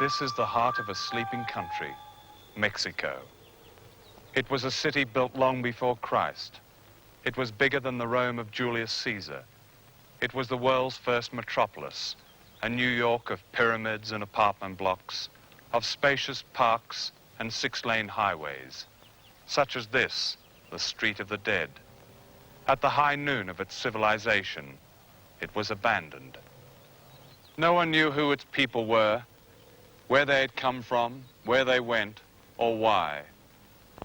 This is the heart of a sleeping country, Mexico. It was a city built long before Christ. It was bigger than the Rome of Julius Caesar. It was the world's first metropolis, a New York of pyramids and apartment blocks, of spacious parks and six-lane highways, such as this, the Street of the Dead. At the high noon of its civilization, it was abandoned. No one knew who its people were, where they had come from, where they went, or why.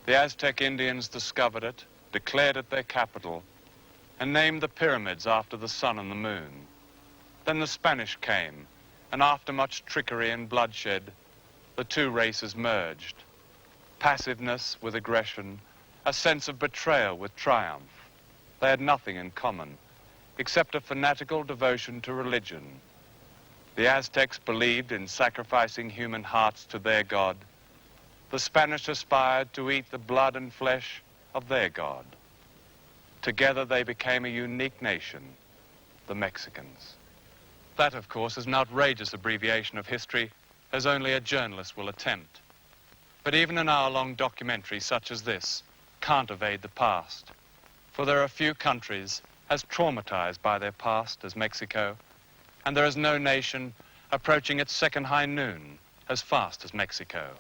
The Aztec Indians discovered it, declared it their capital, and named the pyramids after the sun and the moon. Then the Spanish came, and after much trickery and bloodshed, the two races merged. Passiveness with aggression, a sense of betrayal with triumph. They had nothing in common, except a fanatical devotion to religion. The Aztecs believed in sacrificing human hearts to their god. The Spanish aspired to eat the blood and flesh of their god. Together they became a unique nation, the Mexicans. That, of course, is an outrageous abbreviation of history, as only a journalist will attempt. But even an hour-long documentary such as this can't evade the past, for there are few countries as traumatized by their past as Mexico, and there is no nation approaching its second high noon as fast as Mexico.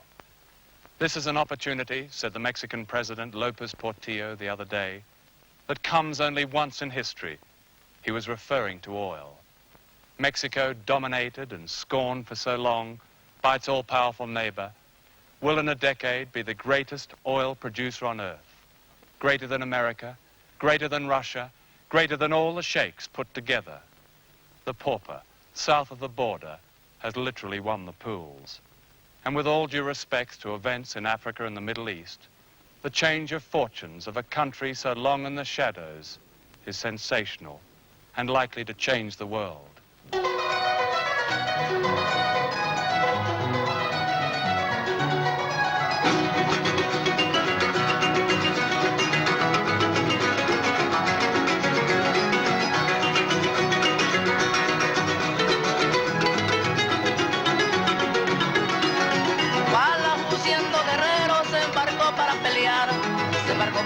This is an opportunity, said the Mexican President Lopez Portillo the other day, that comes only once in history. He was referring to oil. Mexico, dominated and scorned for so long by its all-powerful neighbor, will in a decade be the greatest oil producer on earth, greater than America, greater than Russia, greater than all the sheikhs put together. The pauper, south of the border, has literally won the pools. And with all due respect to events in Africa and the Middle East, the change of fortunes of a country so long in the shadows is sensational and likely to change the world.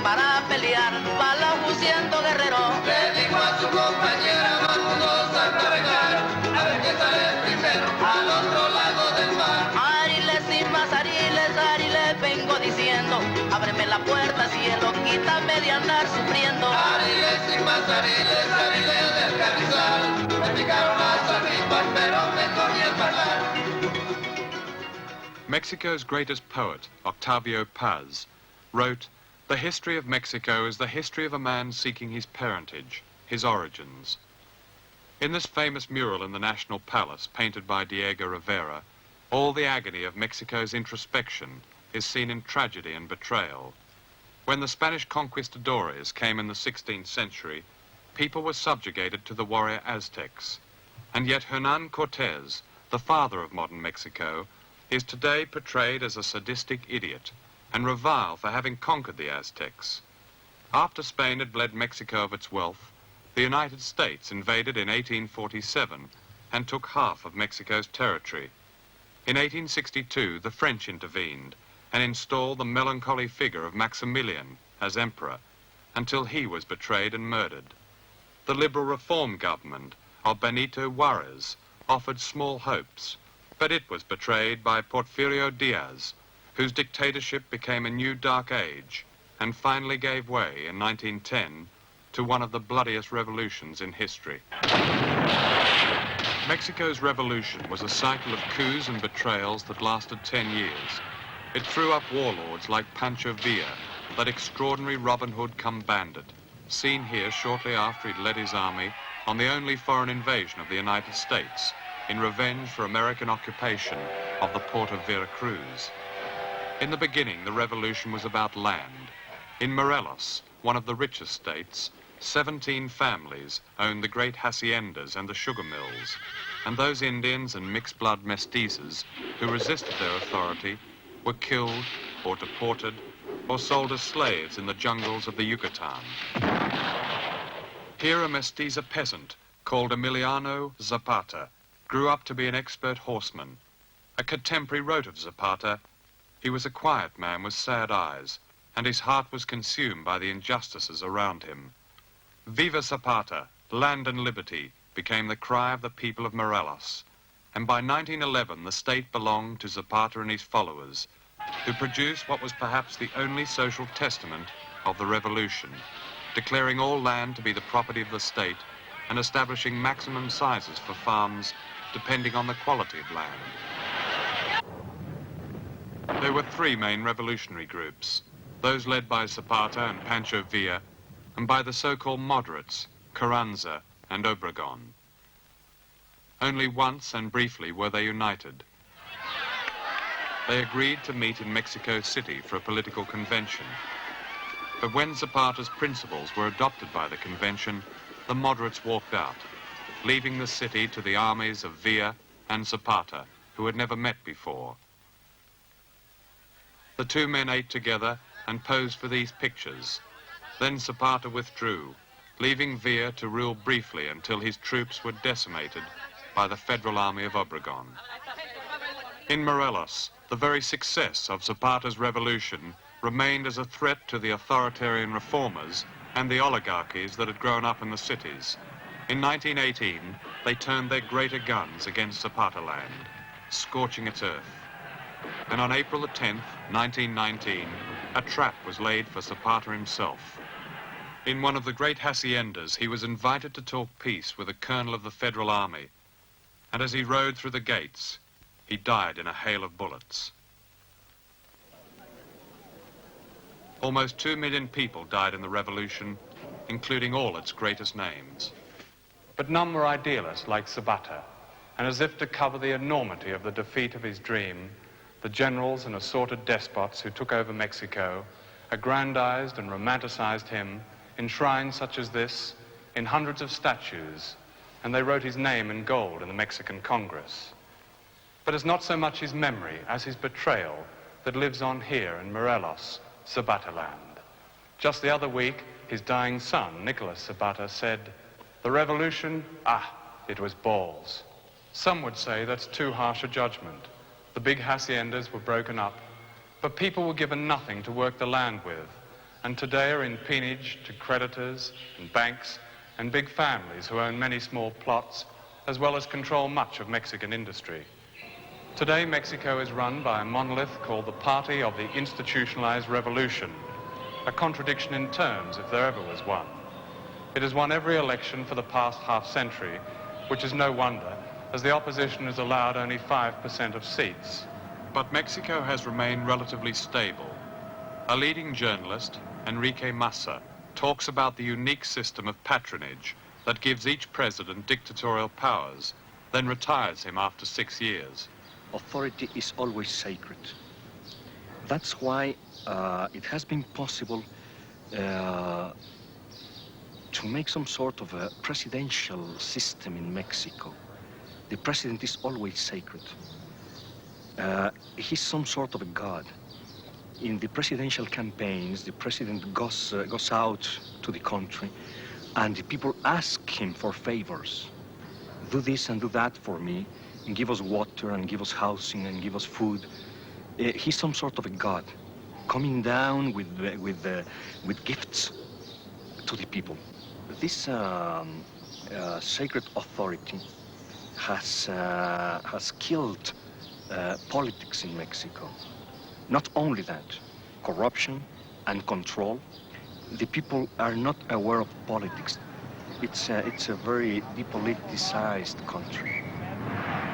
Para pelear, Balahu siendo guerrero, le dijo a su compañera, vámonos a navegar, a ver quién sale primero, al otro lado del mar. Ariles y más ariles, ariles, vengo diciendo, ábreme la puerta, cielo, quítame de andar sufriendo. Ariles y más ariles, ariles del carrizal, me picaron las arripas, pero me comí el parlar. Mexico's greatest poet, Octavio Paz, wrote, "The history of Mexico is the history of a man seeking his parentage, his origins." In this famous mural in the National Palace, painted by Diego Rivera, all the agony of Mexico's introspection is seen in tragedy and betrayal. When the Spanish conquistadores came in the 16th century, people were subjugated to the warrior Aztecs. And yet Hernan Cortés, the father of modern Mexico, is today portrayed as a sadistic idiot, and reviled for having conquered the Aztecs. After Spain had bled Mexico of its wealth, the United States invaded in 1847 and took half of Mexico's territory. In 1862, the French intervened and installed the melancholy figure of Maximilian as emperor, until he was betrayed and murdered. The liberal reform government of Benito Juarez offered small hopes, but it was betrayed by Porfirio Diaz, whose dictatorship became a new dark age and finally gave way in 1910 to one of the bloodiest revolutions in history. Mexico's revolution was a cycle of coups and betrayals that lasted 10 years. It threw up warlords like Pancho Villa, that extraordinary Robin Hood come bandit, seen here shortly after he'd led his army on the only foreign invasion of the United States in revenge for American occupation of the port of Veracruz. In the beginning, the revolution was about land. In Morelos, one of the richest states, 17 families owned the great haciendas and the sugar mills, and those Indians and mixed-blood mestizos who resisted their authority were killed or deported or sold as slaves in the jungles of the Yucatan. Here a mestiza peasant called Emiliano Zapata grew up to be an expert horseman. A contemporary wrote of Zapata, "He was a quiet man with sad eyes, and his heart was consumed by the injustices around him." Viva Zapata, land and liberty, became the cry of the people of Morelos, and by 1911 the state belonged to Zapata and his followers, who produced what was perhaps the only social testament of the revolution, declaring all land to be the property of the state and establishing maximum sizes for farms depending on the quality of land. There were three main revolutionary groups, those led by Zapata and Pancho Villa, and by the so-called moderates, Carranza and Obregon. Only once and briefly were they united. They agreed to meet in Mexico City for a political convention. But when Zapata's principles were adopted by the convention, the moderates walked out, leaving the city to the armies of Villa and Zapata, who had never met before. The two men ate together and posed for these pictures. Then Zapata withdrew, leaving Villa to rule briefly until his troops were decimated by the Federal Army of Obregon. In Morelos, the very success of Zapata's revolution remained as a threat to the authoritarian reformers and the oligarchies that had grown up in the cities. In 1918, they turned their greater guns against Zapata land, scorching its earth. And on April the 10th, 1919, a trap was laid for Zapata himself. In one of the great haciendas, he was invited to talk peace with a colonel of the Federal Army, and as he rode through the gates, he died in a hail of bullets. Almost 2 million people died in the revolution, including all its greatest names. But none were idealists like Zapata, and as if to cover the enormity of the defeat of his dream, the generals and assorted despots who took over Mexico aggrandized and romanticized him in shrines such as this, in hundreds of statues, and they wrote his name in gold in the Mexican Congress. But it's not so much his memory as his betrayal that lives on here in Morelos, Zapata land. Just the other week, his dying son, Nicolas Zapata, said, "The revolution, it was balls." Some would say that's too harsh a judgment. The big haciendas were broken up, but people were given nothing to work the land with, and today are in peonage to creditors and banks and big families who own many small plots, as well as control much of Mexican industry. Today, Mexico is run by a monolith called the Party of the Institutionalized Revolution, a contradiction in terms if there ever was one. It has won every election for the past half-century, which is no wonder, as the opposition is allowed only 5% of seats. But Mexico has remained relatively stable. A leading journalist, Enrique Massa, talks about the unique system of patronage that gives each president dictatorial powers, then retires him after 6 years. Authority is always sacred. That's why it has been possible to make some sort of a presidential system in Mexico. The president is always sacred. He's some sort of a god. In the presidential campaigns, the president goes out to the country, and the people ask him for favors. Do this and do that for me, and give us water, and give us housing, and give us food. He's some sort of a god, coming down with gifts to the people. This sacred authority has killed politics in Mexico. Not only that, corruption and control. The people are not aware of politics. It's a very depoliticized country.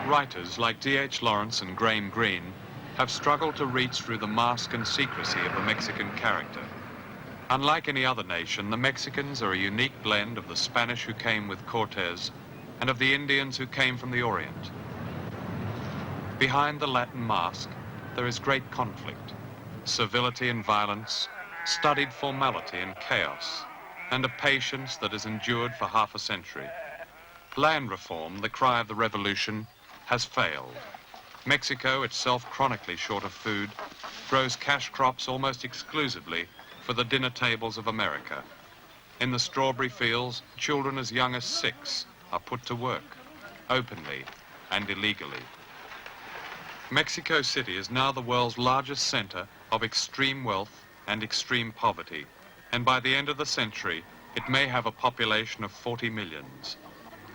Writers like D.H. Lawrence and Graham Greene have struggled to reach through the mask and secrecy of the Mexican character. Unlike any other nation, the Mexicans are a unique blend of the Spanish who came with Cortez and of the Indians who came from the Orient. Behind the Latin mask, there is great conflict, servility and violence, studied formality and chaos, and a patience that has endured for half a century. Land reform, the cry of the revolution, has failed. Mexico, itself chronically short of food, grows cash crops almost exclusively for the dinner tables of America. In the strawberry fields, children as young as 6 are put to work, openly and illegally. Mexico City is now the world's largest center of extreme wealth and extreme poverty, and by the end of the century, it may have a population of 40 millions.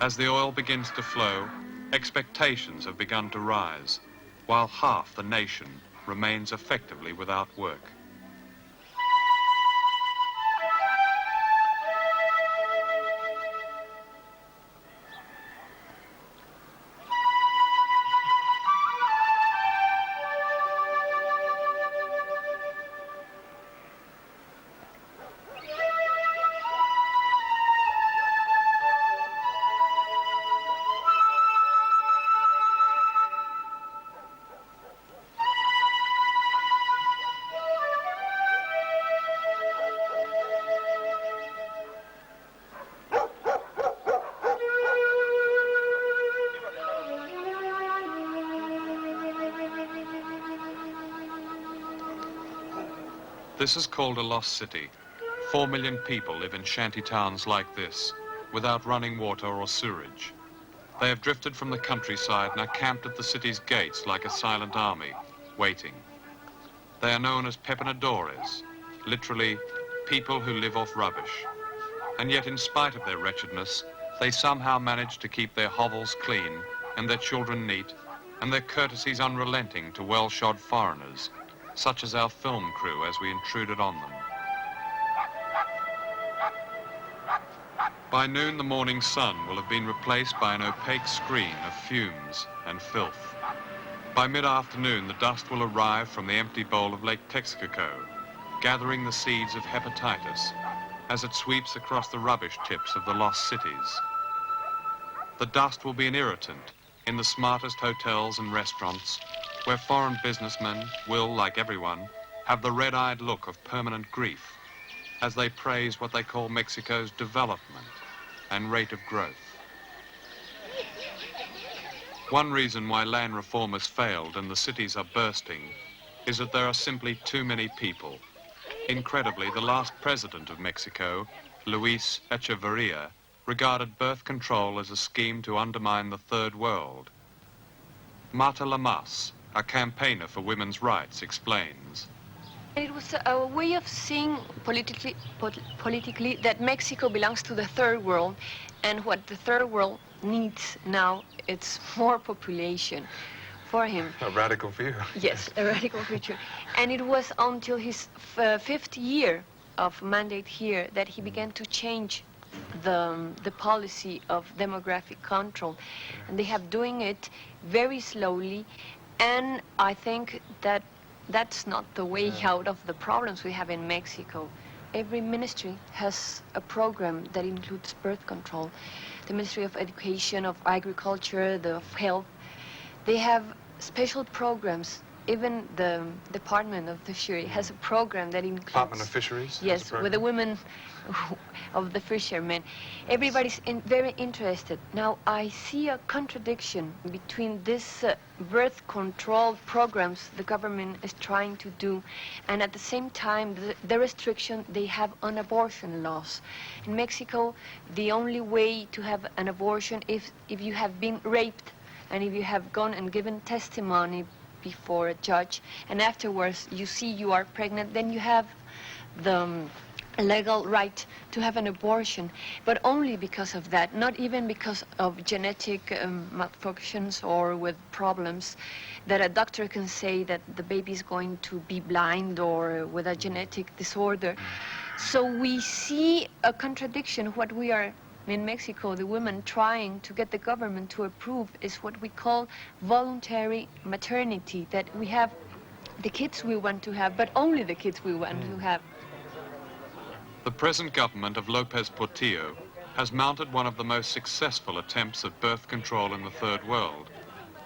As the oil begins to flow, expectations have begun to rise, while half the nation remains effectively without work. This is called a lost city. 4 million people live in shanty towns like this, without running water or sewerage. They have drifted from the countryside and are camped at the city's gates like a silent army, waiting. They are known as pepenadores, literally people who live off rubbish. And yet, in spite of their wretchedness, they somehow manage to keep their hovels clean and their children neat, and their courtesies unrelenting to well-shod foreigners, such as our film crew as we intruded on them. By noon, the morning sun will have been replaced by an opaque screen of fumes and filth. By mid-afternoon, the dust will arrive from the empty bowl of Lake Texcoco, gathering the seeds of hepatitis as it sweeps across the rubbish tips of the lost cities. The dust will be an irritant in the smartest hotels and restaurants, where foreign businessmen will, like everyone, have the red-eyed look of permanent grief as they praise what they call Mexico's development and rate of growth. One reason why land reform has failed and the cities are bursting is that there are simply too many people. Incredibly, the last president of Mexico, Luis Echeverria, regarded birth control as a scheme to undermine the third world. Marta Lamas, a campaigner for women's rights, explains. It was a way of seeing politically that Mexico belongs to the third world, and what the third world needs now, it's more population for him. A radical view. Yes, a radical future. And it was until his fifth year of mandate here that he began to change the policy of demographic control. And they have doing it very slowly, and I think that that's not the way out of the problems we have in Mexico. Every ministry has a program that includes birth control. The Ministry of Education, of Agriculture, the of Health, they have special programs. Even the Department of Fishery has a program that includes... Department of Fisheries? Yes, with the women of the fishermen. Everybody's very interested. Now, I see a contradiction between this birth control programs the government is trying to do, and at the same time, the restriction they have on abortion laws. In Mexico, the only way to have an abortion is if you have been raped, and if you have gone and given testimony before a judge, and afterwards you see you are pregnant, then you have the legal right to have an abortion, but only because of that, not even because of genetic malfunctions or with problems that a doctor can say that the baby is going to be blind or with a genetic disorder. So we see a contradiction. What we are in Mexico, the women trying to get the government to approve is what we call voluntary maternity, that we have the kids we want to have, but only the kids we want to have. The present government of Lopez Portillo has mounted one of the most successful attempts at birth control in the third world,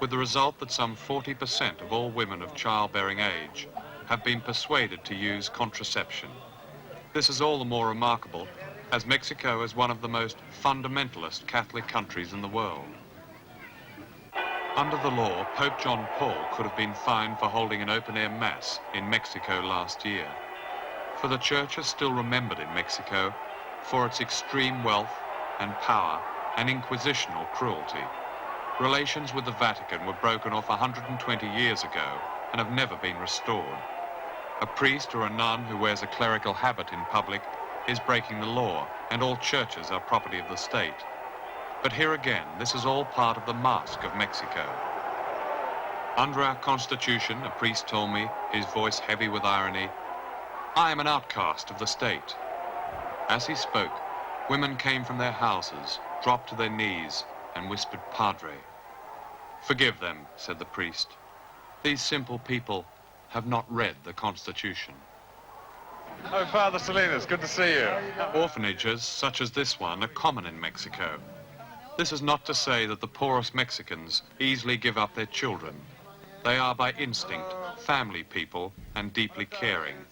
with the result that some 40% of all women of childbearing age have been persuaded to use contraception. This is all the more remarkable as Mexico is one of the most fundamentalist Catholic countries in the world. Under the law, Pope John Paul could have been fined for holding an open-air mass in Mexico last year. For the church is still remembered in Mexico for its extreme wealth and power and inquisitional cruelty. Relations with the Vatican were broken off 120 years ago and have never been restored. A priest or a nun who wears a clerical habit in public is breaking the law, and all churches are property of the state. But here again, this is all part of the mask of Mexico. Under our Constitution, a priest told me, his voice heavy with irony, "I am an outcast of the state." As he spoke, women came from their houses, dropped to their knees, and whispered, "Padre." "Forgive them," said the priest. "These simple people have not read the Constitution." Oh, Father Salinas, good to see you. Orphanages such as this one are common in Mexico. This is not to say that the poorest Mexicans easily give up their children. They are by instinct family people and deeply caring.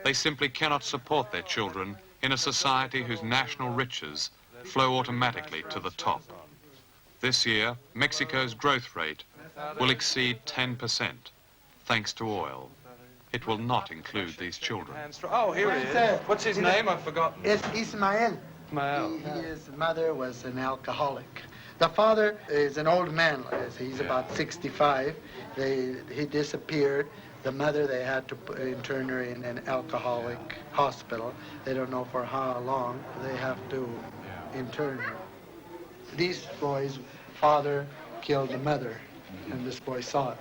They simply cannot support their children in a society whose national riches flow automatically to the top. This year, Mexico's growth rate will exceed 10%, thanks to oil. It will not include these children. Oh, here he is. What's his name? I've forgotten. It's Ismael. Ismael. His mother was an alcoholic. The father is an old man. He's about 65. He disappeared. The mother, they had to intern her in an alcoholic hospital. They don't know for how long. They have to intern her. These boys' father killed the mother, and this boy saw it.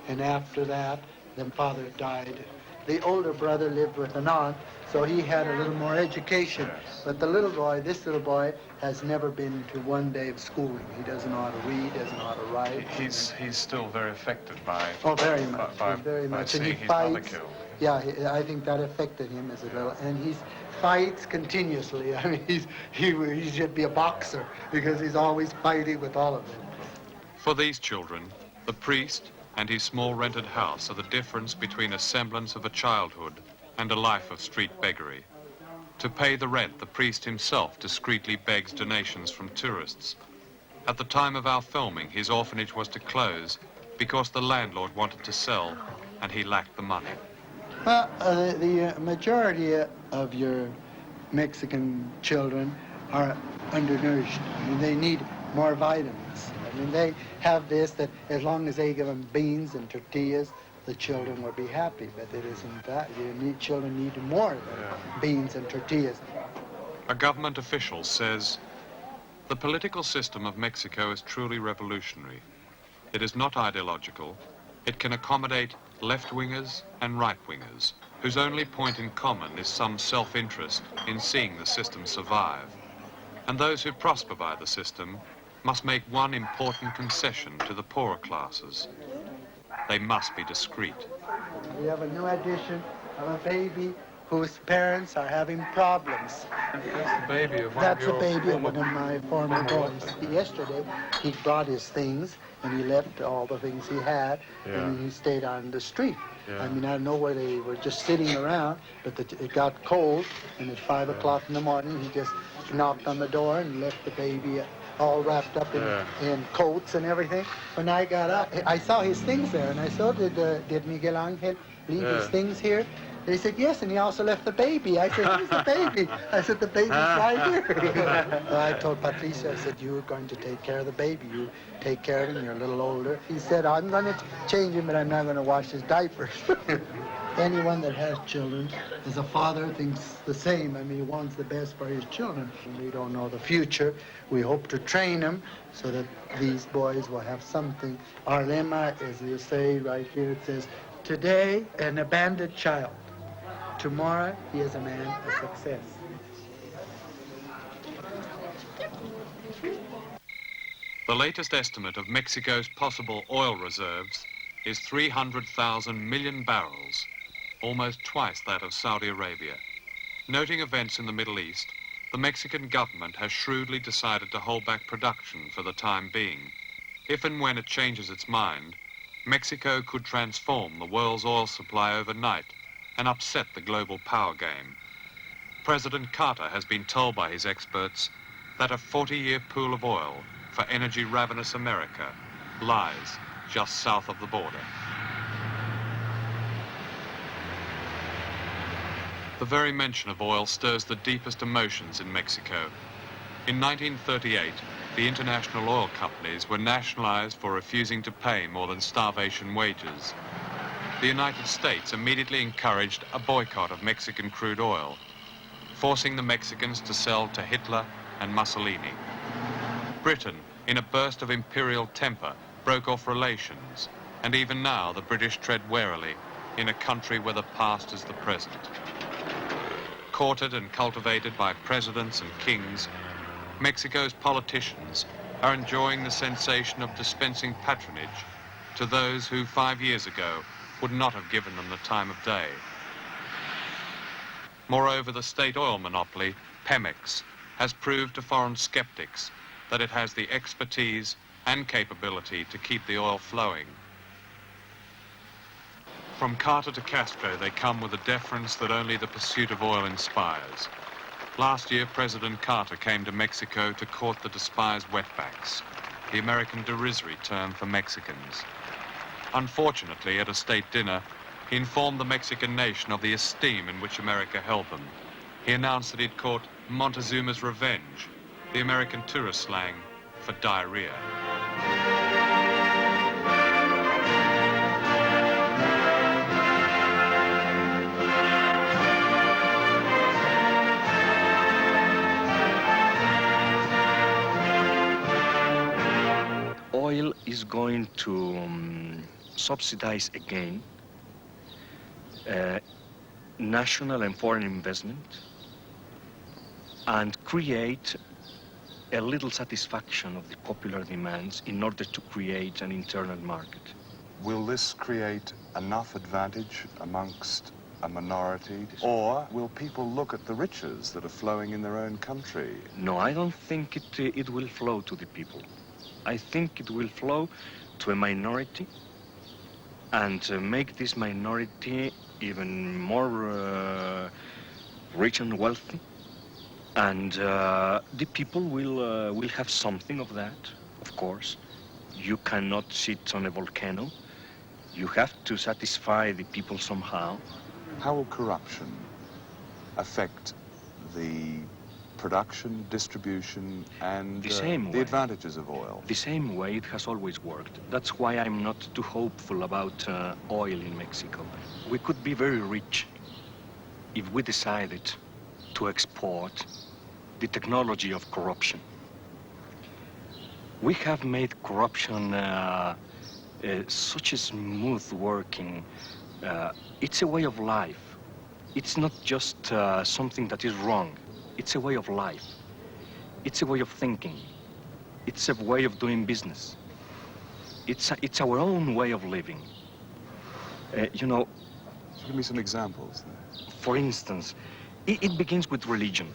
And after that, the father died. The older brother lived with an aunt, so he had a little more education. But the little boy, this little boy, has never been to one day of schooling. He doesn't know how to read, doesn't know how to write. He's still very affected by... Oh, very much. By Very much. And he seeing his mother fights. killed. Yeah, I think that affected him as a little. And he fights continuously. I mean, he should be a boxer because he's always fighting with all of them. For these children, the priest and his small rented house are the difference between a semblance of a childhood and a life of street beggary. To pay the rent, the priest himself discreetly begs donations from tourists. At the time of our filming, his orphanage was to close because the landlord wanted to sell and he lacked the money. Well, the majority of your Mexican children are undernourished. I mean, they need more vitamins. I mean, they have this, that as long as they give them beans and tortillas, the children will be happy, but it isn't that. Children need more than beans and tortillas. A government official says, "The political system of Mexico is truly revolutionary. It is not ideological. It can accommodate left-wingers and right-wingers, whose only point in common is some self-interest in seeing the system survive. And those who prosper by the system must make one important concession to the poorer classes. They must be discreet." We have a new addition of a baby whose parents are having problems. That's the baby of one That's of a your baby of former- one of my former boys. Yesterday, he brought his things, and he left all the things he had, and he stayed on the street. I mean, I don't know where they were just sitting around, but it got cold, and at 5 o'clock in the morning, he just knocked on the door and left the baby all wrapped up in coats and everything. When I got up, I saw his things there, and I said, did Miguel Angel leave his things here? They said, yes, and he also left the baby. I said, who's the baby? I said, the baby's right here. I told Patricia, I said, you're going to take care of the baby. You take care of him, you're a little older. He said, I'm going to change him, but I'm not going to wash his diapers. Anyone that has children, as a father, thinks the same. I mean, he wants the best for his children. We don't know the future. We hope to train them so that these boys will have something. Our lemma, as you say right here, it says, today, an abandoned child. Tomorrow, he is a man of success. The latest estimate of Mexico's possible oil reserves is 300,000 million barrels, almost twice that of Saudi Arabia. Noting events in the Middle East, the Mexican government has shrewdly decided to hold back production for the time being. If and when it changes its mind, Mexico could transform the world's oil supply overnight and upset the global power game. President Carter has been told by his experts that a 40-year pool of oil for energy-ravenous America lies just south of the border. The very mention of oil stirs the deepest emotions in Mexico. In 1938, the international oil companies were nationalized for refusing to pay more than starvation wages. The United States immediately encouraged a boycott of Mexican crude oil, forcing the Mexicans to sell to Hitler and Mussolini. Britain, in a burst of imperial temper, broke off relations, and even now the British tread warily in a country where the past is the present. Courted and cultivated by presidents and kings, Mexico's politicians are enjoying the sensation of dispensing patronage to those who 5 years ago would not have given them the time of day. Moreover, the state oil monopoly, Pemex, has proved to foreign skeptics that it has the expertise and capability to keep the oil flowing. From Carter to Castro, they come with a deference that only the pursuit of oil inspires. Last year, President Carter came to Mexico to court the despised wetbacks, the American derisory term for Mexicans. Unfortunately, at a state dinner, he informed the Mexican nation of the esteem in which America held them. He announced that he'd caught Montezuma's revenge, the American tourist slang for diarrhea. Oil is going to subsidize again national and foreign investment and create a little satisfaction of the popular demands in order to create an internal market. Will this create enough advantage amongst a minority, or will people look at the riches that are flowing in their own country? No, I don't think it will flow to the people. I think it will flow to a minority and make this minority even more rich and wealthy. And the people will have something of that, of course. You cannot sit on a volcano. You have to satisfy the people somehow. How will corruption affect the production, distribution, and the advantages of oil? The same way it has always worked. That's why I'm not too hopeful about oil in Mexico. We could be very rich if we decided to export the technology of corruption. We have made corruption such a smooth working. It's a way of life. It's not just something that is wrong. It's a way of life. It's a way of thinking. It's a way of doing business. It's our own way of living. You know... Give me some examples there. For instance, it begins with religion.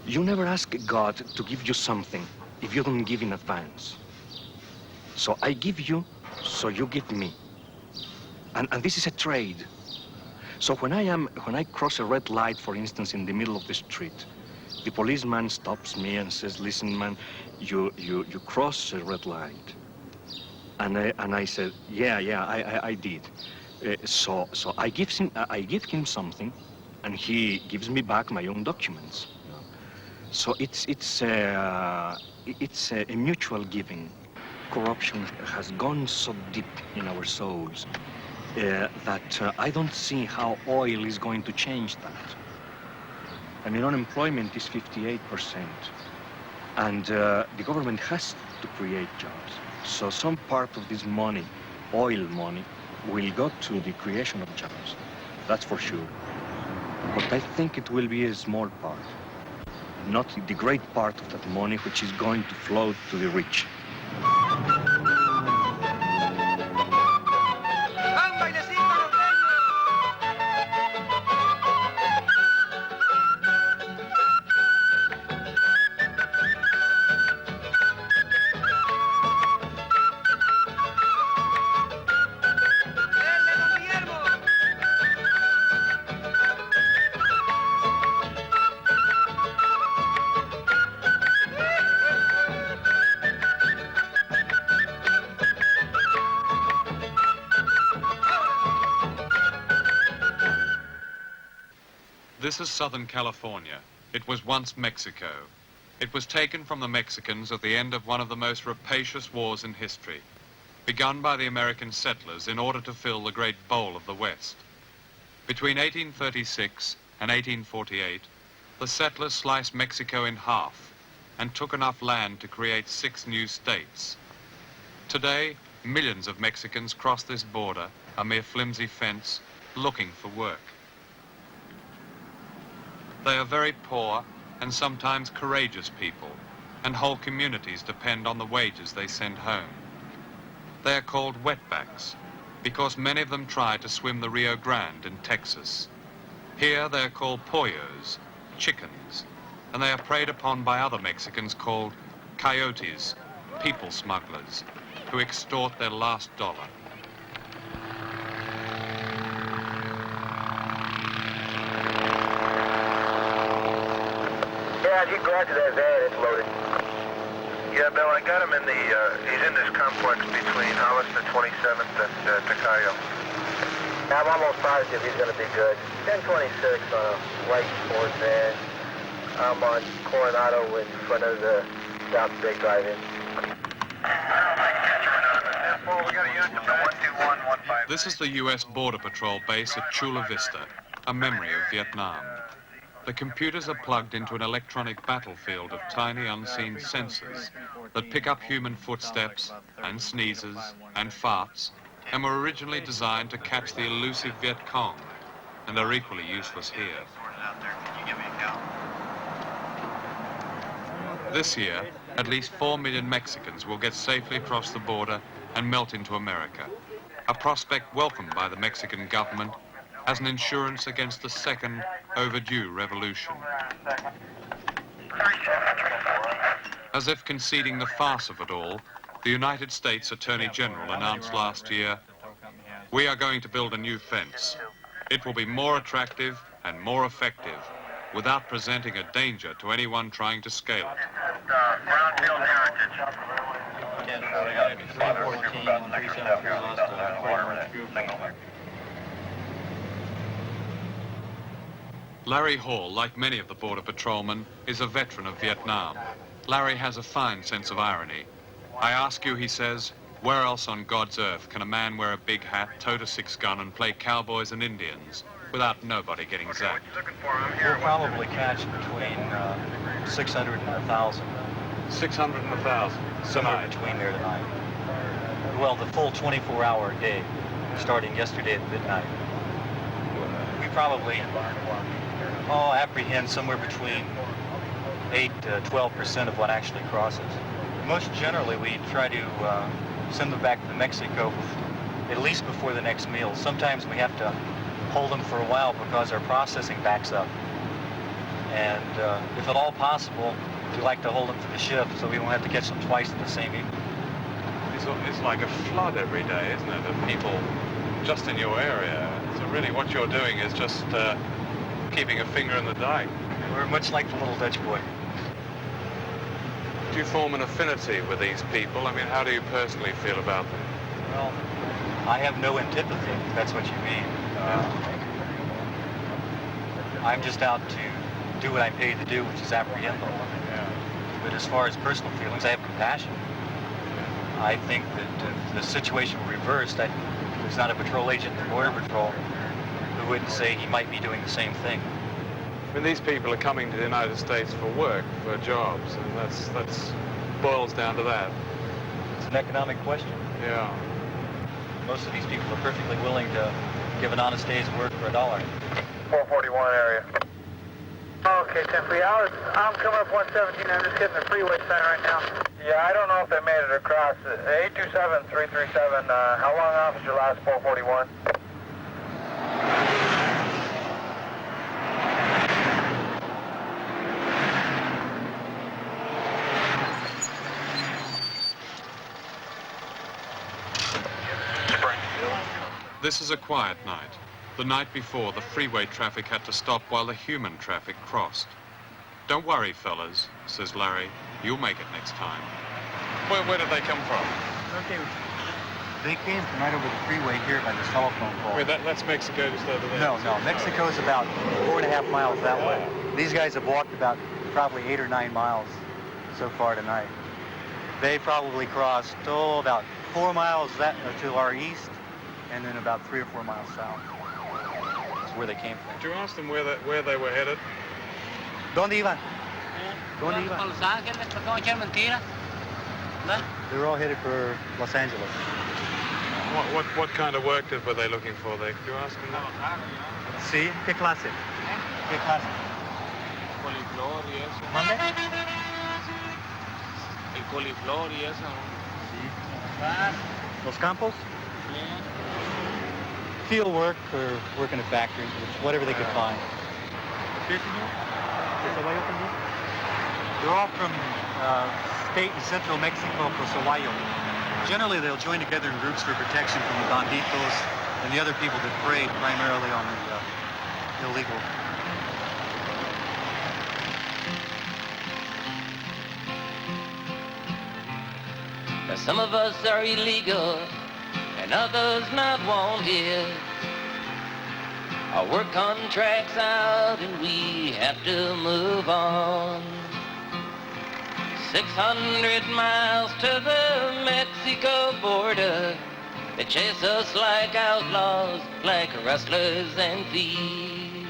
You never ask God to give you something if you don't give in advance. So I give you, so you give me. And this is a trade. So when I cross a red light, for instance, in the middle of the street, the policeman stops me and says, "Listen, man, you cross a red light." And I said, "Yeah, I did." So I give him something, and he gives me back my own documents. So it's a mutual giving. Corruption has gone so deep in our souls that I don't see how oil is going to change that. I mean, unemployment is 58%, and the government has to create jobs. So some part of this money, oil money, will go to the creation of jobs. That's for sure. But I think it will be a small part, not the great part of that money which is going to flow to the rich. This is Southern California. It was once Mexico. It was taken from the Mexicans at the end of one of the most rapacious wars in history, begun by the American settlers in order to fill the great bowl of the West. Between 1836 and 1848, the settlers sliced Mexico in half and took enough land to create 6 new states. Today, millions of Mexicans cross this border, a mere flimsy fence, looking for work. They are very poor and sometimes courageous people, and whole communities depend on the wages they send home. They are called wetbacks because many of them try to swim the Rio Grande in Texas. Here they are called pollos, chickens, and they are preyed upon by other Mexicans called coyotes, people smugglers, who extort their last dollar. Yeah, you go out to that van, it's loaded. Yeah, Bill, I got him in the, he's in this complex between Hollis and 27th and Tocayo. I'm almost positive he's going to be good. 1026 on a white Ford van. I'm on Coronado in front of the South Big Drive-In. This is the U.S. Border Patrol base at Chula Vista, a memory of Vietnam. The computers are plugged into an electronic battlefield of tiny unseen sensors that pick up human footsteps and sneezes and farts, and were originally designed to catch the elusive Viet Cong, and are equally useless here. This year, at least 4 million Mexicans will get safely across the border and melt into America, a prospect welcomed by the Mexican government as an insurance against the second overdue revolution. As if conceding the farce of it all, the United States Attorney General announced last year, "We are going to build a new fence. It will be more attractive and more effective without presenting a danger to anyone trying to scale it." Brownfield Heritage. Larry Hall, like many of the Border Patrolmen, is a veteran of Vietnam. Larry has a fine sense of irony. "I ask you," he says, "where else on God's earth can a man wear a big hat, tote a 6-gun, and play cowboys and Indians without nobody getting zapped?" We'll probably catch between 600 and 1,000. 600 and 1,000. Somewhere between there tonight. Well, the full 24-hour day, starting yesterday at midnight. We probably apprehend somewhere between 8 to 12% of what actually crosses. Most generally, we try to send them back to Mexico at least before the next meal. Sometimes we have to hold them for a while because our processing backs up. And if at all possible, we like to hold them for the shift so we won't have to catch them twice in the same evening. It's like a flood every day, isn't it, of people just in your area. So really what you're doing is just keeping a finger in the dike. We're much like the little Dutch boy. Do you form an affinity with these people? I mean, how do you personally feel about them? Well, I have no antipathy, if that's what you mean. I'm just out to do what I'm paid to do, which is apprehend them. Yeah. But as far as personal feelings, I have compassion. I think that if the situation were reversed, there's not a patrol agent in Border Patrol who wouldn't say he might be doing the same thing. I mean, these people are coming to the United States for work, for jobs, and that's boils down to that. It's an economic question. Yeah. Most of these people are perfectly willing to give an honest day's work for $1. 441 area. Okay, 10 free hours. I'm coming up 117. I'm just hitting the freeway sign right now. Yeah, I don't know if they made it across. 827-337. How long off is your last 441? This is a quiet night. The night before, the freeway traffic had to stop while the human traffic crossed. "Don't worry, fellas," says Larry. "You'll make it next time." Where did they come from? Okay, they came from right over the freeway here by this telephone pole. Wait, that's Mexico just over there? No, Mexico's about 4.5 miles that way. These guys have walked about probably 8 or 9 miles so far tonight. They probably crossed, about 4 miles to our east, and then about 3 or 4 miles south. That's where they came from. Did you ask them where they were headed? ¿Dónde iban? ¿Dónde iban? Los Ángeles, ¿por qué vamos a echar mentiras? They were all headed for Los Angeles. What kind of work were they looking for there? Could you ask them that? Sí, ¿qué clase? ¿Qué clase? Coliflor y eso. ¿Mande? El coliflor y eso. Los campos? Field work or work in a factory, whatever they could find. They're all from state and central Mexico, Cosowayo. Generally, they'll join together in groups for protection from the banditos and the other people that prey primarily on the illegal. Now, some of us are illegal and others not wanted. Our work contract's out and we have to move on. 600 miles to the Mexico border. They chase us like outlaws, like rustlers and thieves.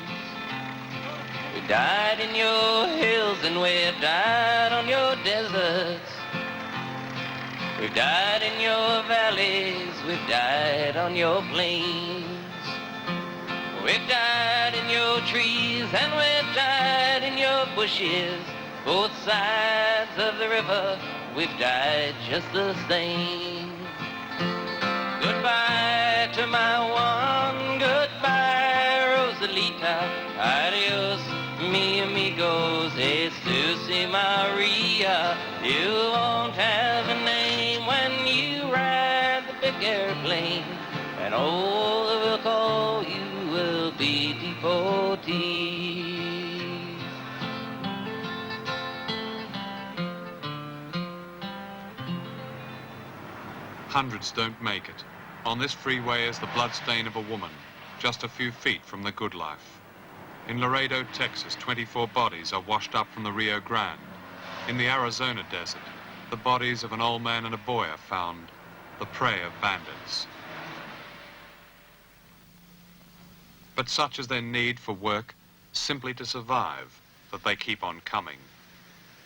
We died in your hills and we've died on your deserts. We've died in your valleys, we've died on your plains. We've died in your trees and we've died in your bushes. Both sides of the river, we've died just the same. Goodbye to my one, goodbye, Rosalita. Adios, mi amigos, Jesus y Maria. You won't have a name when you ride the big airplane, and all that will call you will be deportees. Hundreds don't make it. On this freeway is the bloodstain of a woman, just a few feet from the good life. In Laredo, Texas, 24 bodies are washed up from the Rio Grande. In the Arizona desert, the bodies of an old man and a boy are found, the prey of bandits. But such is their need for work, simply to survive, that they keep on coming.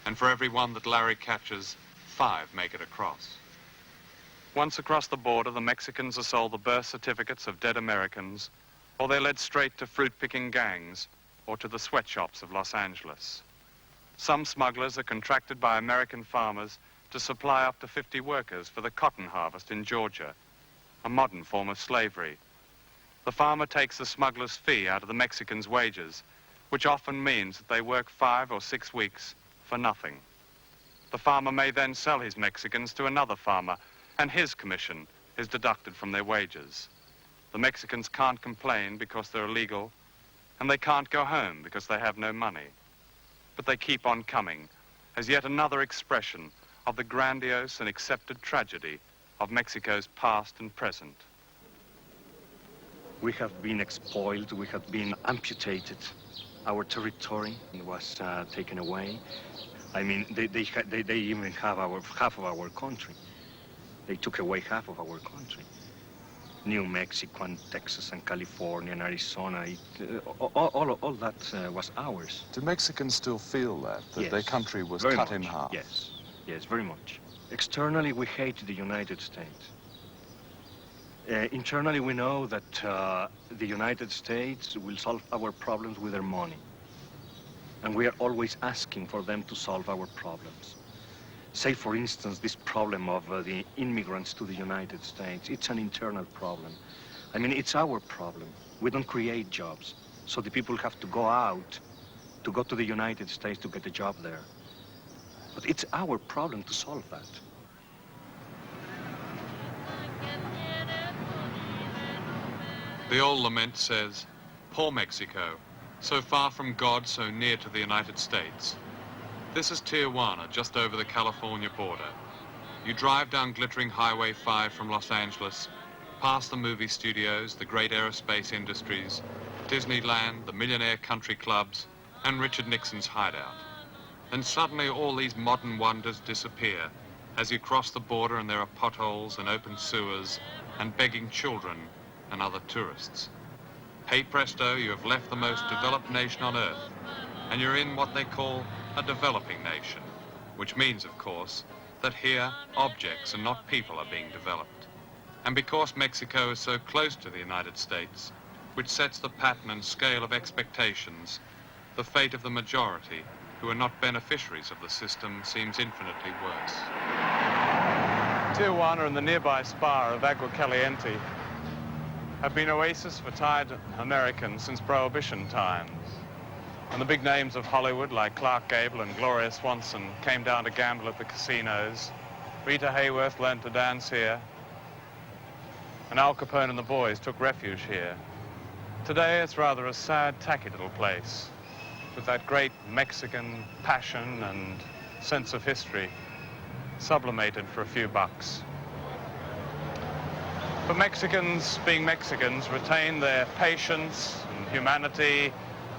And for every one that Larry catches, 5 make it across. Once across the border, the Mexicans are sold the birth certificates of dead Americans, or they're led straight to fruit-picking gangs, or to the sweatshops of Los Angeles. Some smugglers are contracted by American farmers to supply up to 50 workers for the cotton harvest in Georgia, a modern form of slavery. The farmer takes the smuggler's fee out of the Mexicans' wages, which often means that they work 5 or 6 weeks for nothing. The farmer may then sell his Mexicans to another farmer, and his commission is deducted from their wages. The Mexicans can't complain because they're illegal, and they can't go home because they have no money. But they keep on coming as yet another expression of the grandiose and accepted tragedy of Mexico's past and present. We have been exploited, we have been amputated. Our territory was taken away. I mean, they even have half of our country. They took away half of our country. New Mexico and Texas and California and Arizona, all that was ours. Do Mexicans still feel that Yes, their country was very cut much. in half? Yes, very much. Externally, we hate the United States. Internally, we know that the United States will solve our problems with their money. And we are always asking for them to solve our problems. Say, for instance, this problem of the immigrants to the United States. It's an internal problem. I mean, it's our problem. We don't create jobs. So the people have to go out, to go to the United States to get a job there. But it's our problem to solve that. The old lament says, "Poor Mexico, so far from God, so near to the United States." This is Tijuana, just over the California border. You drive down glittering Highway 5 from Los Angeles, past the movie studios, the great aerospace industries, Disneyland, the millionaire country clubs, and Richard Nixon's hideout. Then suddenly all these modern wonders disappear as you cross the border and there are potholes and open sewers and begging children and other tourists. Hey presto, you have left the most developed nation on earth and you're in what they call a developing nation, which means, of course, that here objects and not people are being developed. And because Mexico is so close to the United States, which sets the pattern and scale of expectations, the fate of the majority, who are not beneficiaries of the system, seems infinitely worse. Tijuana and the nearby spa of Agua Caliente have been oases for tired Americans since Prohibition times. And the big names of Hollywood, like Clark Gable and Gloria Swanson, came down to gamble at the casinos. Rita Hayworth learned to dance here. And Al Capone and the boys took refuge here. Today, it's rather a sad, tacky little place, with that great Mexican passion and sense of history, sublimated for a few bucks. But Mexicans, being Mexicans, retain their patience and humanity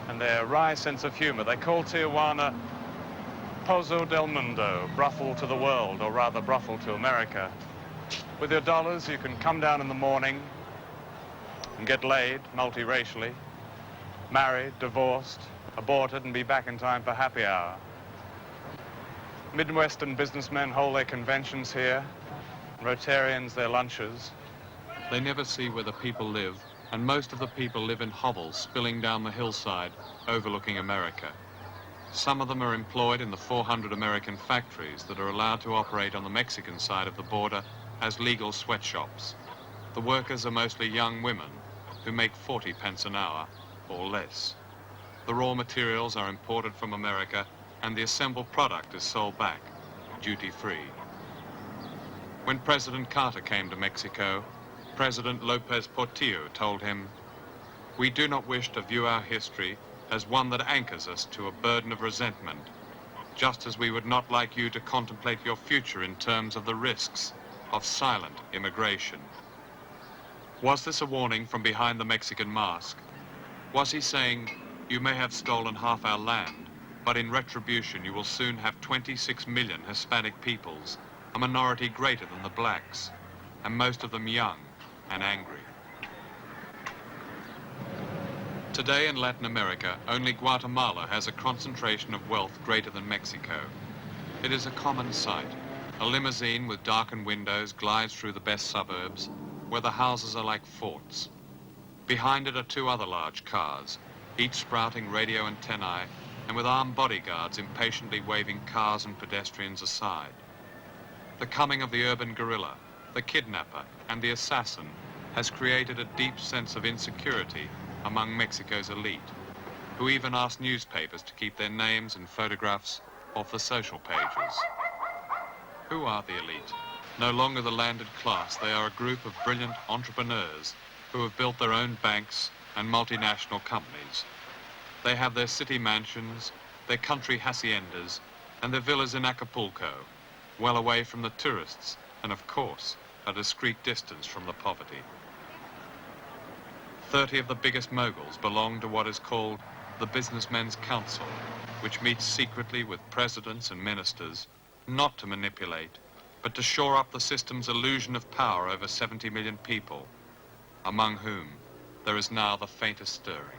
and their wry sense of humor. They call Tijuana Pozo del Mundo, brothel to the world, or rather brothel to America. With your dollars, you can come down in the morning and get laid multiracially, married, divorced, aborted, and be back in time for happy hour. Midwestern businessmen hold their conventions here, Rotarians their lunches. They never see where the people live, and most of the people live in hovels spilling down the hillside, overlooking America. Some of them are employed in the 400 American factories that are allowed to operate on the Mexican side of the border as legal sweatshops. The workers are mostly young women who make 40 pence an hour or less. The raw materials are imported from America and the assembled product is sold back, duty-free. When President Carter came to Mexico, President Lopez Portillo told him, "We do not wish to view our history as one that anchors us to a burden of resentment, just as we would not like you to contemplate your future in terms of the risks of silent immigration." Was this a warning from behind the Mexican mask? Was he saying, you may have stolen half our land, but in retribution you will soon have 26 million Hispanic peoples, a minority greater than the blacks, and most of them young and angry? Today in Latin America, only Guatemala has a concentration of wealth greater than Mexico. It is a common sight. A limousine with darkened windows glides through the best suburbs, where the houses are like forts. Behind it are two other large cars, each sprouting radio antennae and with armed bodyguards impatiently waving cars and pedestrians aside. The coming of the urban guerrilla, the kidnapper, and the assassin has created a deep sense of insecurity among Mexico's elite, who even ask newspapers to keep their names and photographs off the social pages. Who are the elite? No longer the landed class, they are a group of brilliant entrepreneurs who have built their own banks and multinational companies. They have their city mansions, their country haciendas, and their villas in Acapulco, well away from the tourists, and of course, a discreet distance from the poverty. 30 of the biggest moguls belong to what is called the Businessmen's Council, which meets secretly with presidents and ministers, not to manipulate, but to shore up the system's illusion of power over 70 million people, among whom there is now the faintest stirring.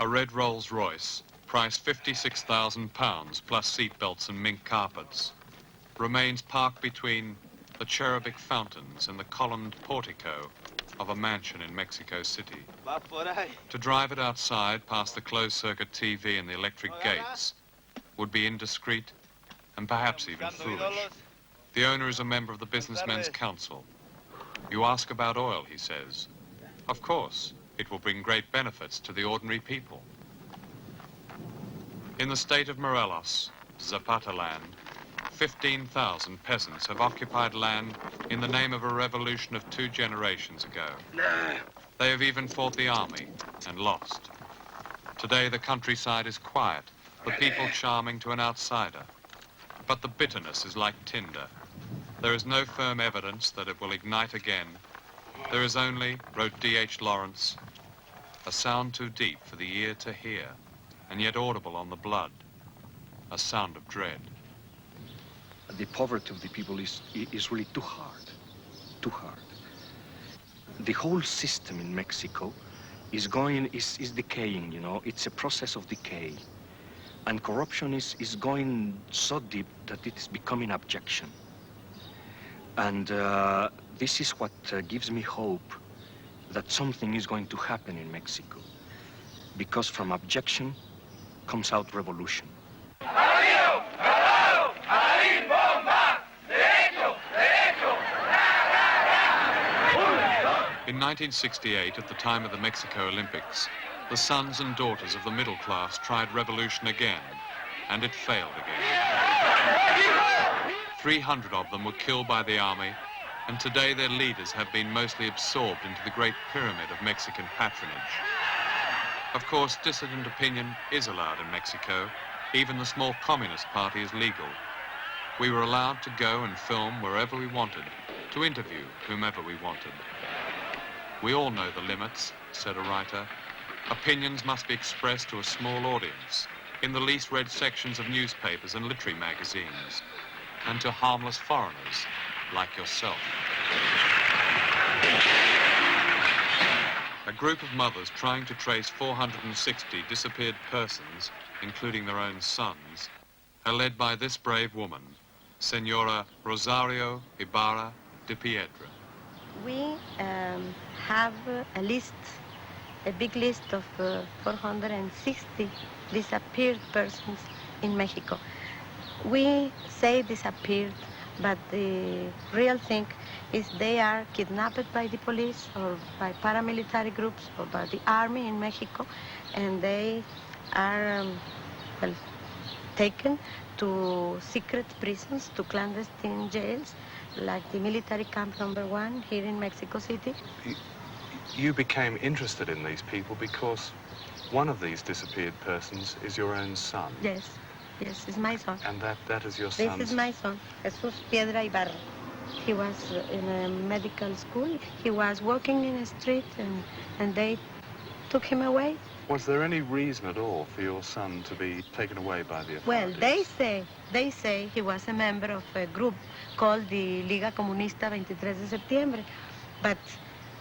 A red Rolls-Royce, priced £56,000 plus seat belts and mink carpets, remains parked between the cherubic fountains and the columned portico of a mansion in Mexico City. To drive it outside past the closed-circuit TV and the electric gates would be indiscreet and perhaps even foolish. The owner is a member of the Businessmen's Council. You ask about oil, he says. Of course, it will bring great benefits to the ordinary people. In the state of Morelos, Zapata land, 15,000 peasants have occupied land in the name of a revolution of 2 generations ago. They have even fought the army and lost. Today the countryside is quiet. the people charming to an outsider. But the bitterness is like tinder. There is no firm evidence that it will ignite again. There is only, wrote D.H. Lawrence, a sound too deep for the ear to hear, and yet audible on the blood, a sound of dread. The poverty of the people is really too hard, too hard. The whole system in Mexico is decaying, you know. It's a process of decay. And corruption is going so deep that it is becoming abjection. And this is what gives me hope that something is going to happen in Mexico. Because from abjection comes out revolution. In 1968, at the time of the Mexico Olympics, the sons and daughters of the middle class tried revolution again, and it failed again. 300 of them were killed by the army, and today their leaders have been mostly absorbed into the great pyramid of Mexican patronage. Of course, dissident opinion is allowed in Mexico. Even the small Communist Party is legal. We were allowed to go and film wherever we wanted, to interview whomever we wanted. We all know the limits, said a writer. Opinions must be expressed to a small audience, in the least read sections of newspapers and literary magazines, and to harmless foreigners like yourself. A group of mothers trying to trace 460 disappeared persons, including their own sons, are led by this brave woman, Senora Rosario Ibarra de Piedra. We have a list, a big list of 460 disappeared persons in Mexico. We say disappeared, but the real thing is they are kidnapped by the police or by paramilitary groups or by the army in Mexico, and they are taken to secret prisons, to clandestine jails, like the military camp number 1 here in Mexico City. You became interested in these people because one of these disappeared persons is your own son. Yes, yes, it's my son. And that is your son. This is my son, Jesus Piedra Ibarra. He was in a medical school. He was walking in the street and they took him away. Was there any reason at all for your son to be taken away by the authorities? Well, they say he was a member of a group called the Liga Comunista 23 de Septiembre. But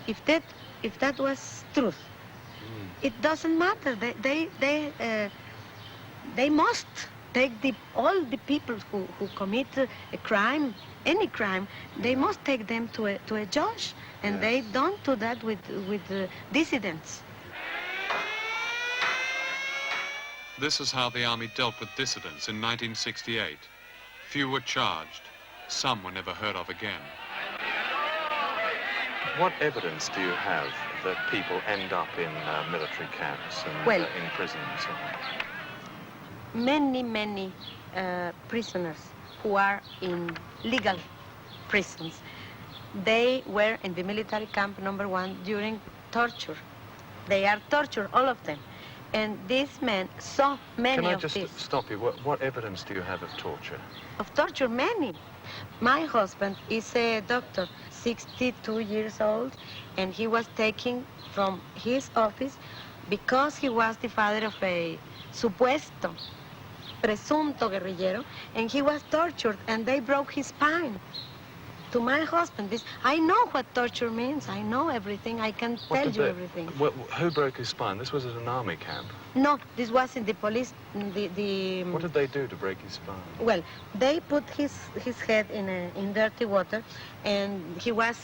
if that was truth, it doesn't matter. They must take all the people who commit a crime, any crime, they must take them to a judge, and yes. They don't do that with dissidents. This is how the army dealt with dissidents in 1968. Few were charged. Some were never heard of again. What evidence do you have that people end up in military camps and in prisons? Many prisoners who are in legal prisons, they were in the military camp number 1 during torture. They are tortured, all of them. And these men, so many of these... Can I just stop you? What evidence do you have of torture? Of torture, many. My husband is a doctor, 62 years old, and he was taken from his office because he was the father of a supuesto, presunto guerrillero, and he was tortured, and they broke his spine. To my husband, I know what torture means. I know everything. I can tell you everything. Who broke his spine? This was at an army camp? No, this was in the police. What did they do to break his spine? Well, they put his head in dirty water, and he was,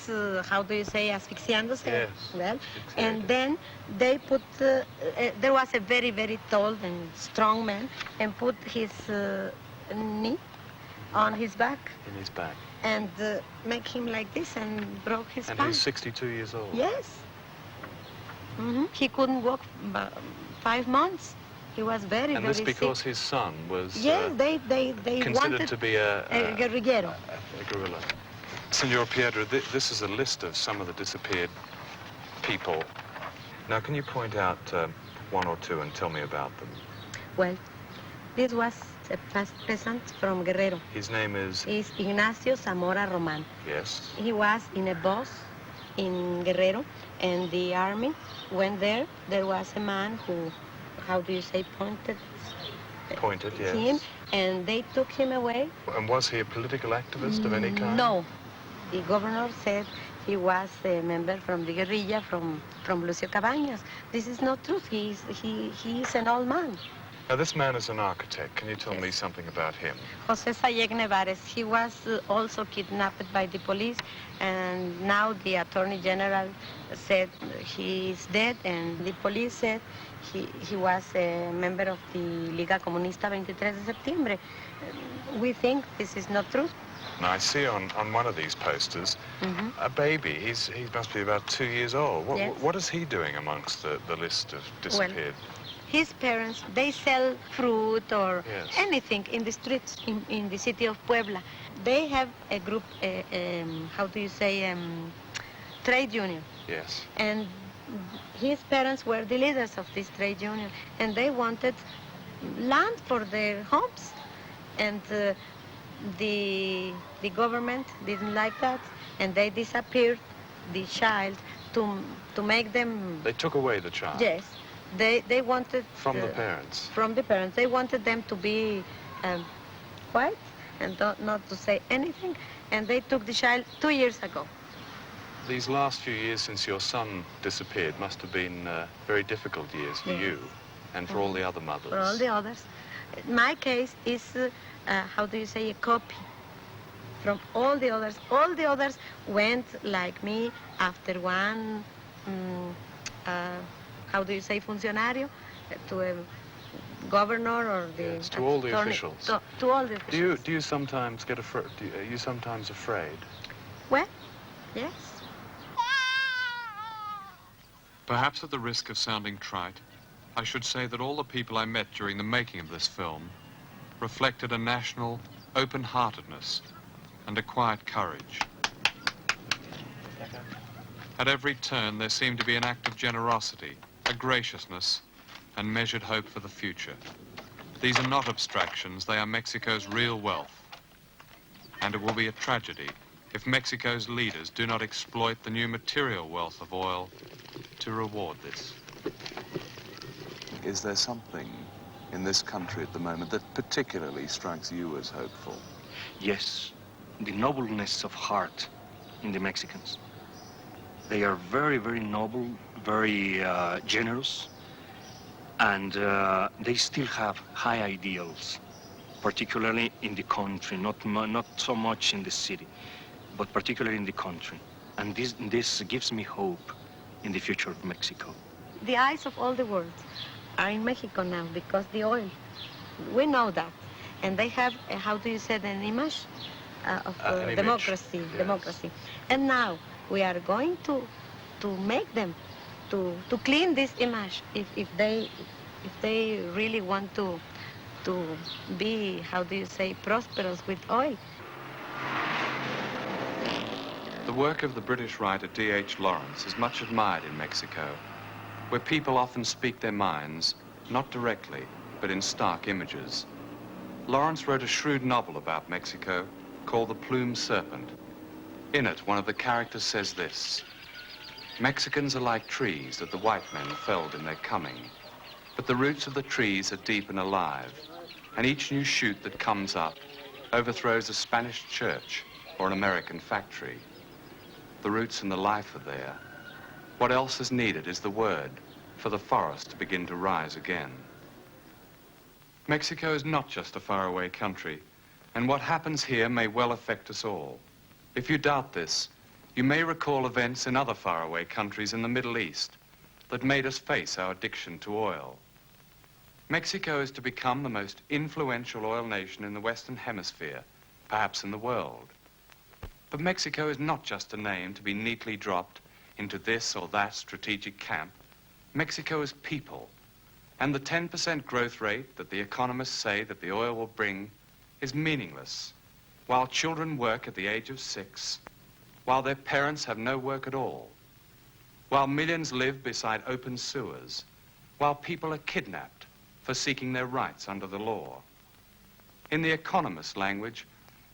how do you say, asphyxiándose? Yes. Well, and then they put, there was a very, very tall and strong man, and put his knee on his back. In his back. And make him like this and broke his spine. And he's 62 years old? Yes. He couldn't walk 5 months. He was very, very sick. And this because his son was yes, they considered wanted to be a guerrillero. A guerrilla. Senor Piedra, this is a list of some of the disappeared people. Now, can you point out 1 or 2 and tell me about them? Well, This was a past peasant from Guerrero. His name is? Is Ignacio Zamora Roman. Yes. He was in a bus in Guerrero, and the army went there. There was a man who, how do you say, pointed Yes. him, and they took him away. And was he a political activist of any kind? No. The governor said he was a member from the guerrilla from Lucio Cabañas. This is not true. He is an old man. Now, this man is an architect. Can you tell me something about him? José Sayek Nevares. He was also kidnapped by the police, and now the Attorney General said he is dead, and the police said he was a member of the Liga Comunista 23 de Septiembre. We think this is not true. Now, I see on one of these posters a baby. He must be about 2 years old. What is he doing amongst the list of disappeared? Well, his parents, they sell fruit or anything in the streets in the city of Puebla. They have a group, how do you say, trade union. Yes. And his parents were the leaders of this trade union, and they wanted land for their homes. And the government didn't like that, and they disappeared the child to make them... They took away the child? Yes. They wanted... From the parents? From the parents. They wanted them to be quiet and not to say anything, and they took the child 2 years ago. These last few years since your son disappeared must have been very difficult years for you and for all the other mothers. For all the others. My case is, how do you say, a copy from all the others. All the others went like me after one, how do you say, funcionario, to a governor or the... Yes, to all the officials. To all the officials. Do you sometimes get afraid? Are you sometimes afraid? Well, yes. Perhaps at the risk of sounding trite, I should say that all the people I met during the making of this film reflected a national open-heartedness and a quiet courage. At every turn, there seemed to be an act of generosity, a graciousness, and measured hope for the future. These are not abstractions, they are Mexico's real wealth. And it will be a tragedy if Mexico's leaders do not exploit the new material wealth of oil to reward this. Is there something in this country at the moment that particularly strikes you as hopeful? Yes, the nobleness of heart in the Mexicans. They are very, very noble, very generous, and they still have high ideals, particularly in the country, not so much in the city, but particularly in the country. And this gives me hope in the future of Mexico. The eyes of all the world are in Mexico now because the oil, we know that. And they have, how do you say, an image of democracy, yes. democracy. And now we are going to make them, to clean this image if they really want to be, how do you say, prosperous with oil. The work of the British writer D.H. Lawrence is much admired in Mexico, where people often speak their minds, not directly, but in stark images. Lawrence wrote a shrewd novel about Mexico called The Plumed Serpent. In it, one of the characters says this: Mexicans are like trees that the white men felled in their coming, but the roots of the trees are deep and alive, and each new shoot that comes up overthrows a Spanish church or an American factory. The roots and the life are there. What else is needed is the word for the forest to begin to rise again. Mexico is not just a faraway country, and what happens here may well affect us all. If you doubt this, you may recall events in other faraway countries in the Middle East that made us face our addiction to oil. Mexico is to become the most influential oil nation in the Western Hemisphere, perhaps in the world. But Mexico is not just a name to be neatly dropped into this or that strategic camp. Mexico is people, and the 10% growth rate that the economists say that the oil will bring is meaningless, while children work at the age of 6, while their parents have no work at all, while millions live beside open sewers, while people are kidnapped, for seeking their rights under the law. In the economist language,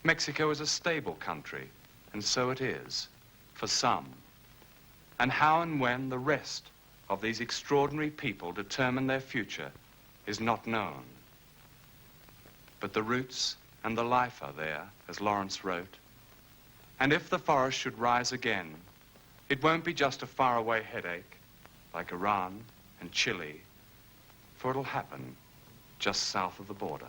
Mexico is a stable country, and so it is, for some. And how and when the rest of these extraordinary people determine their future is not known. But the roots and the life are there, as Lawrence wrote. And if the forest should rise again, it won't be just a faraway headache like Iran and Chile, for it'll happen just south of the border.